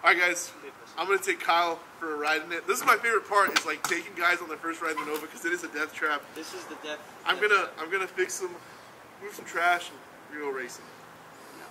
Alright guys, I'm going to take Kyle for a ride in it. This is my favorite part, is like taking guys on their first ride in the Nova because it is a death trap. This is the death. I'm gonna fix some, move some trash, and we're gonna go racing. No.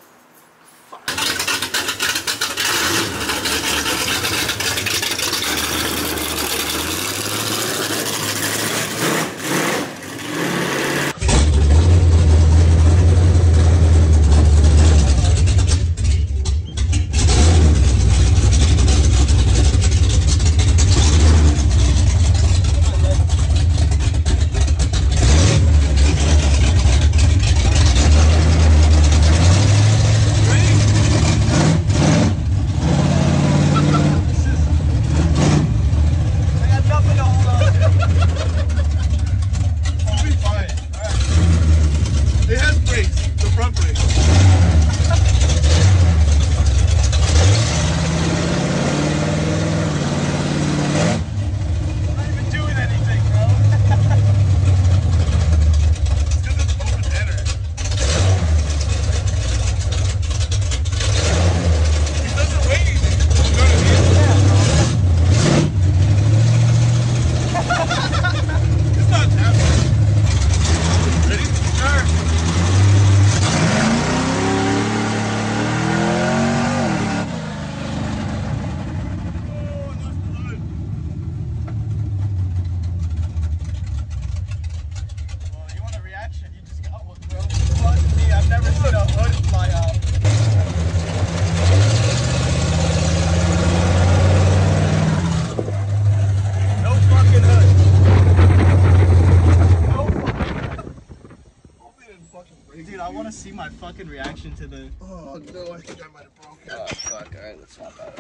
Dude, I want to see my fucking reaction to the... Oh no, I think I might have broken. Oh fuck, alright, let's swap out.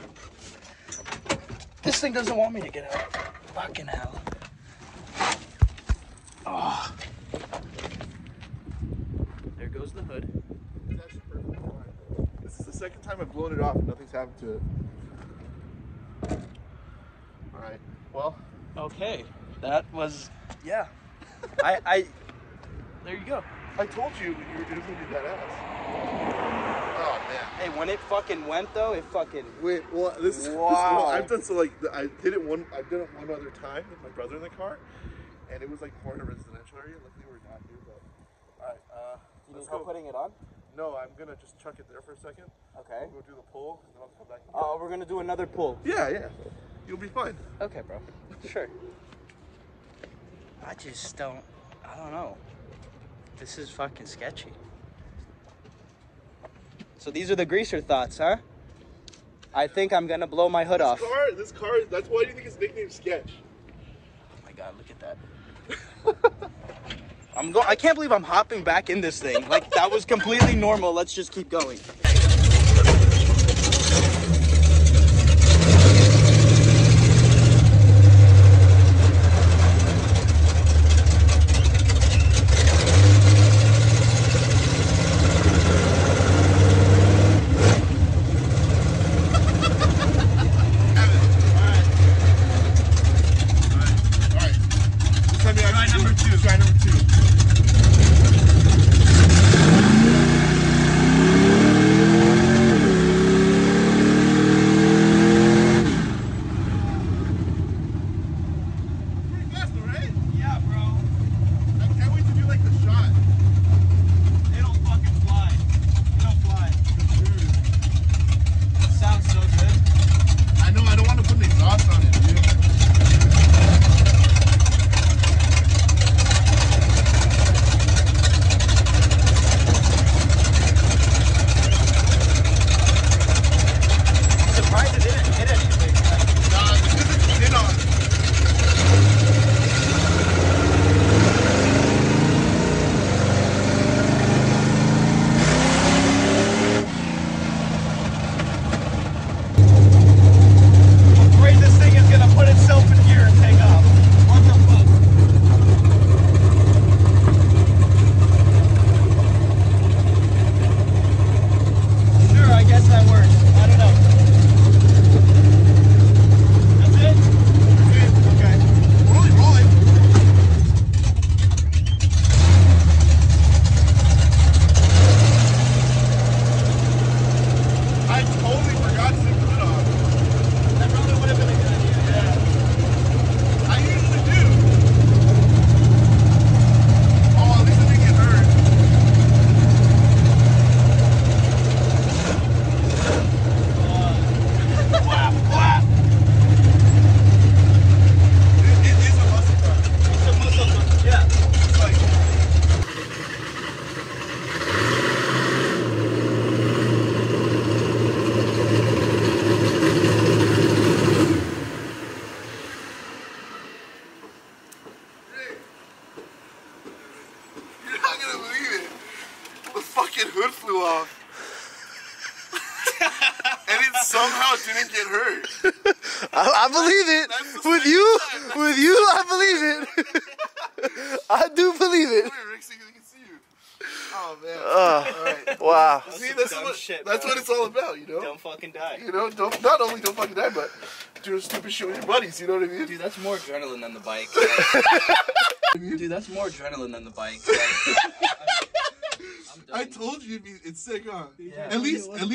This thing doesn't want me to get out. Fucking hell. Oh. There goes the hood. It's actually perfectly fine. This is the second time I've blown it off and nothing's happened to it. Alright, well. Okay, that was... Yeah. There you go. I told you it was going to be badass. Oh, man. Hey, when it fucking went, though, it fucking... Wait, well, this is... Wow. I've done, so, like, I've done it one other time with my brother in the car, and it was, like, more in a residential area. Luckily, we're not here, but... Alright, You need help putting it on? No, I'm going to just chuck it there for a second. Okay. We'll go do the pull, and then I'll come back and Oh, we're going to do another pull. Yeah, yeah. You'll be fine. Okay, bro. Sure. I just don't... I don't know. This is fucking sketchy. So these are the greaser thoughts, huh? I think I'm gonna blow my hood off. This car, that's why do you think it's nicknamed Sketch? Oh my god, look at that. I can't believe I'm hopping back in this thing. Like, that was completely normal. Let's just keep going. guess that works. I don't know. didn't get hurt. I believe it. With you, I believe it. I do believe it. Come here, Rick, so they can see you. Oh man. All right. Wow. See, that's what it's all about, you know? Don't fucking die. You know, not only don't fucking die, but doing stupid shit with your buddies, you know what I mean? Dude, that's more adrenaline than the bike. Dude, that's more adrenaline than the bike. I told you it's sick, huh? Yeah. At least. Because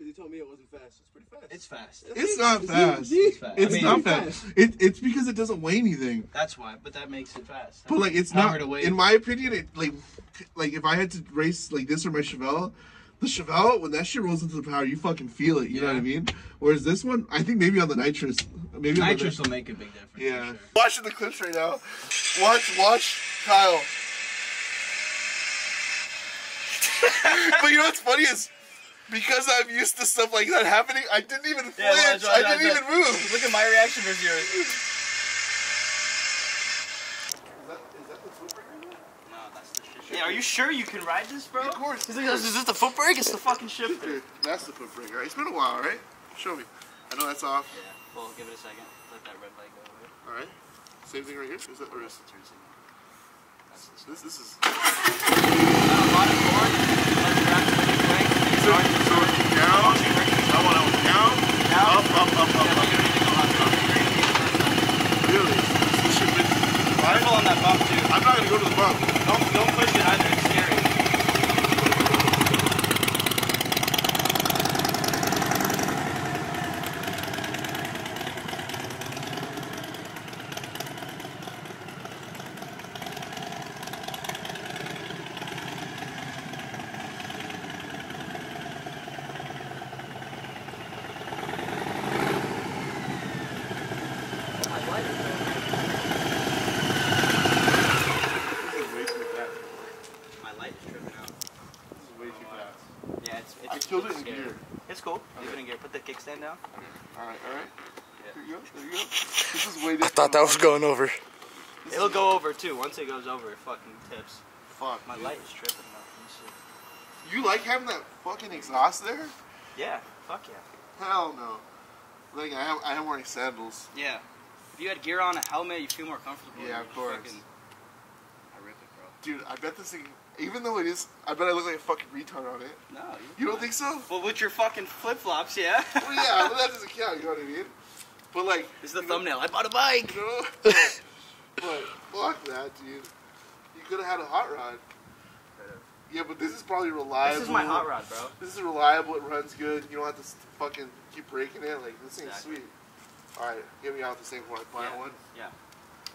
he told me it wasn't fast. It's pretty fast. It's fast. It's not fast. It's fast. It's not fast. It's because it doesn't weigh anything. That's why, but that makes it fast. But like, it's not. In my opinion, it like if I had to race like this or my Chevelle, the Chevelle, when that shit rolls into the power, you fucking feel it. You know what I mean? Whereas this one, I think maybe on the nitrous, nitrous will make a big difference. Yeah. Sure. Watching the clips right now. Watch Kyle. But you know what's funny is, because I'm used to stuff like that happening, I didn't even flinch. I didn't even move. Look at my reaction versus yours. Is that the foot brake right now? No, that's the shit. Yeah, are you sure you can ride this, bro? Of course. Is this the foot brake? It's the fucking shifter. Dude, that's the foot brake, right? It's been a while, right? Show me. I know that's off. Yeah. Well, give it a second. Let that red light go away. All right. Same thing right here. Is that the wrist? Turn signal. That's This is. So down. I want to down. Up. Really? This should be fine. Careful on that bump too. I'm not gonna go to the bump. Don't push it either. It's scary. I killed it in gear. It's cool. Leave it in gear. Put the kickstand down. Alright. There you go. This is way different. I thought that was going over. It'll go over too. Once it goes over, it fucking tips. Fuck. My light is tripping now. You like having that fucking exhaust there? Yeah. Fuck yeah. Hell no. Like I am wearing sandals. Yeah. If you had gear on, a helmet, you feel more comfortable. Yeah, of course. I rip it, bro. Dude, I bet this thing, even though it is, I bet I look like a fucking retard on it. No. You don't think so? Well, with your fucking flip-flops, yeah. Well, yeah, but that doesn't count, you know what I mean? But like... This is the thumbnail. I bought a bike! You know? But fuck that, dude. You could have had a hot rod. Yeah, but this is probably reliable. This is my hot rod, bro. This is reliable, it runs good. You don't have to fucking keep breaking it. Like, this thing's sweet. Alright, get me out the same one. Buy one. Yeah.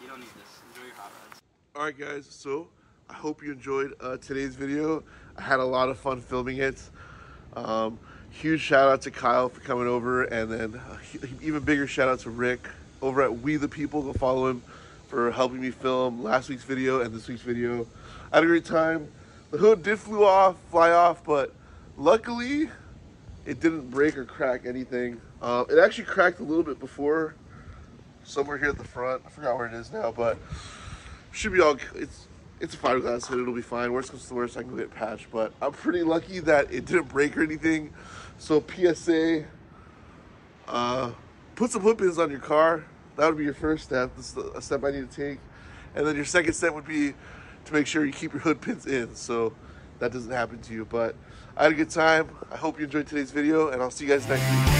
You don't need this. Enjoy your hot rods. Alright guys, so I hope you enjoyed today's video. I had a lot of fun filming it. Huge shout out to Kyle for coming over, and then even bigger shout out to Rick over at We The People. Go follow him for helping me film last week's video and this week's video. I had a great time. The hood did fly off, but luckily it didn't break or crack anything. It actually cracked a little bit before, somewhere here at the front. I forgot where it is now, but should be all. It's a fiberglass hood. It'll be fine. Worst comes to worst, I can go get patched. But I'm pretty lucky that it didn't break or anything. So PSA, put some hood pins on your car. That would be your first step. This is a step I need to take. And then your second step would be to make sure you keep your hood pins in, so that doesn't happen to you. But I had a good time. I hope you enjoyed today's video, and I'll see you guys next week.